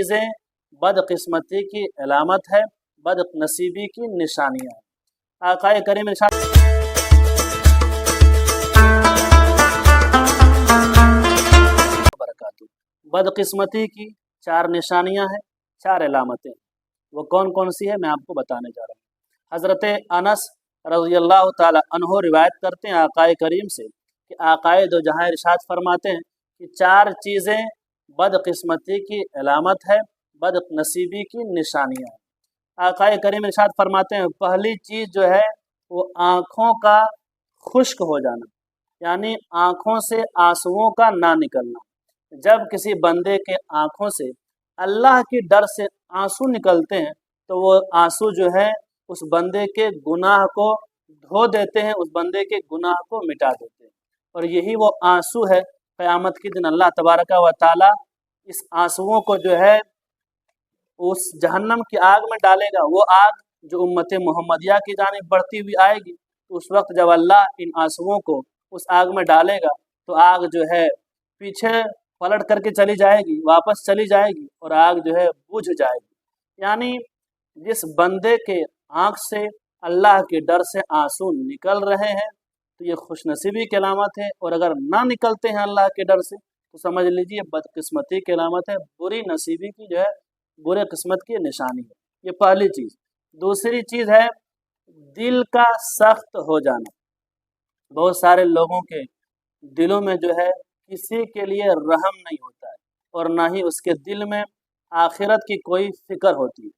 चीज़ें बदकिस्मती की अलामत है, बदनसीबी की निशानियाँ हैं। आक़ाए करीम इरशाद बदकिस्मती की 4 निशानियाँ हैं, 4 अलामतें। वो कौन कौन सी है मैं आपको बताने जा रहा हूँ। हज़रत अनस रज़ियल्लाहु ताला अन्हु रिवायत करते हैं आक़ाए करीम से कि आक़ाए दो जहाँ इरशाद फरमाते हैं कि 4 चीज़ें बदकिस्मती की अलामत है, बदनसीबी की निशानियाँ हैं। आक़ाए करीम इरशाद फरमाते हैं पहली चीज़ जो है वो आँखों का खुश्क हो जाना, यानी आँखों से आंसुओं का ना निकलना। जब किसी बंदे के आँखों से अल्लाह की डर से आंसू निकलते हैं तो वो आंसू जो है उस बंदे के गुनाह को धो देते हैं, उस बंदे के गुनाह को मिटा देते हैं। और यही वो आंसू है क़यामत के दिन अल्लाह तबारक व तआला इस आंसुओं को जो है उस जहन्नम की आग में डालेगा। वो आग जो उम्मत मोहम्मदिया की जानिब बढ़ती हुई आएगी, तो उस वक्त जब अल्लाह इन आंसुओं को उस आग में डालेगा तो आग जो है पीछे पलट करके चली जाएगी, वापस चली जाएगी और आग जो है बुझ जाएगी। यानी जिस बंदे के आँख से अल्लाह के डर से आंसू निकल रहे हैं तो ये खुशनसीबी की अलामत है, और अगर ना निकलते हैं अल्लाह के डर से तो समझ लीजिए बदकिस्मती की अलामत है, बुरी नसीबी की जो है बुरे किस्मत की निशानी है। ये पहली चीज़। दूसरी चीज़ है दिल का सख्त हो जाना। बहुत सारे लोगों के दिलों में जो है किसी के लिए रहम नहीं होता है और ना ही उसके दिल में आखिरत की कोई फ़िक्र होती है।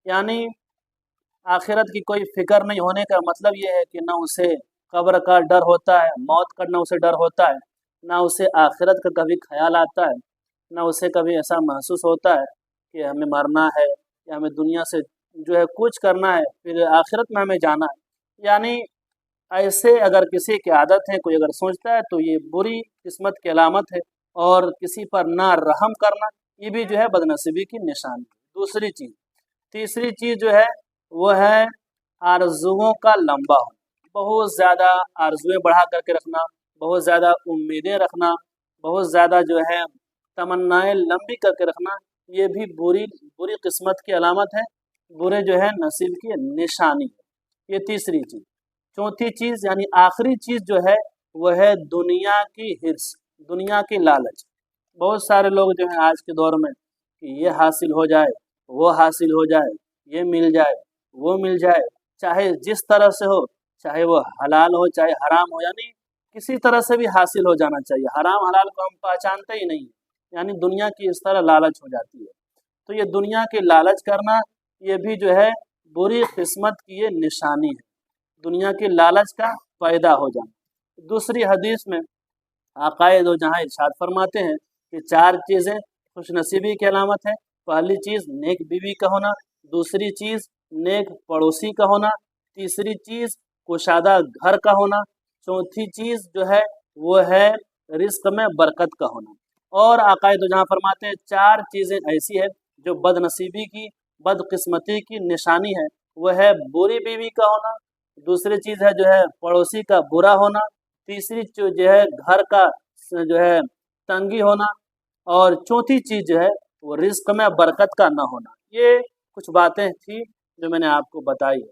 यानी आखिरत की कोई फ़िक्र नहीं होने का मतलब ये है कि ना उसे कब्र का डर होता है, मौत का ना उसे डर होता है, ना उसे आखिरत का कभी ख्याल आता है, ना उसे कभी ऐसा महसूस होता है कि हमें मरना है या हमें दुनिया से जो है कुछ करना है, फिर आखिरत में हमें जाना है। यानी ऐसे अगर किसी की आदत है, कोई अगर सोचता है तो ये बुरी किस्मत की अलामत है। और किसी पर ना रहम करना ये भी जो है बदनसीबी की निशानी है। दूसरी चीज़। तीसरी चीज़ जो है वो है आरज़ुओं का लंबा होना। बहुत ज़्यादा आरज़ुएँ बढ़ा करके रखना, बहुत ज़्यादा उम्मीदें रखना, बहुत ज़्यादा जो है तमन्नाएँ लंबी करके रखना, ये भी बुरी किस्मत की अलामत है, बुरे जो है नसीब की निशानी है। ये तीसरी चीज़। चौथी चीज़ यानी आखिरी चीज़ जो है वो है दुनिया की हिर्स, दुनिया की लालच। बहुत सारे लोग जो हैं आज के दौर में कि ये हासिल हो जाए, वो हासिल हो जाए, ये मिल जाए, वो मिल जाए, चाहे जिस तरह से हो, चाहे वो हलाल हो चाहे हराम हो, यानी किसी तरह से भी हासिल हो जाना चाहिए। हराम हलाल को हम पहचानते ही नहीं, यानी दुनिया की इस तरह लालच हो जाती है। तो ये दुनिया की लालच करना ये भी जो है बुरी किस्मत की ये निशानी है, दुनिया की लालच का पैदा हो जाना। दूसरी हदीस में आक़ाए दो जहाँ इरशाद फरमाते हैं कि 4 चीज़ें खुशनसीबी की अलामत है। पहली चीज़ नेक बीवी का होना, दूसरी चीज़ नेक पड़ोसी का होना, तीसरी चीज़ कुशादा घर का होना, चौथी चीज़ जो है वो है रिज़्क़ में बरकत का होना। और आक़ाए दो जहाँ फरमाते हैं 4 चीज़ें ऐसी है जो बदनसीबी की बदकिस्मती की निशानी है। वो है बुरी बीवी का होना, दूसरी चीज़ है जो है पड़ोसी का बुरा होना, तीसरी जो है घर का जो है तंगी होना, और चौथी चीज़ जो है वो रिज़्क़ में बरकत का ना होना। ये कुछ बातें थी जो मैंने आपको बताई है।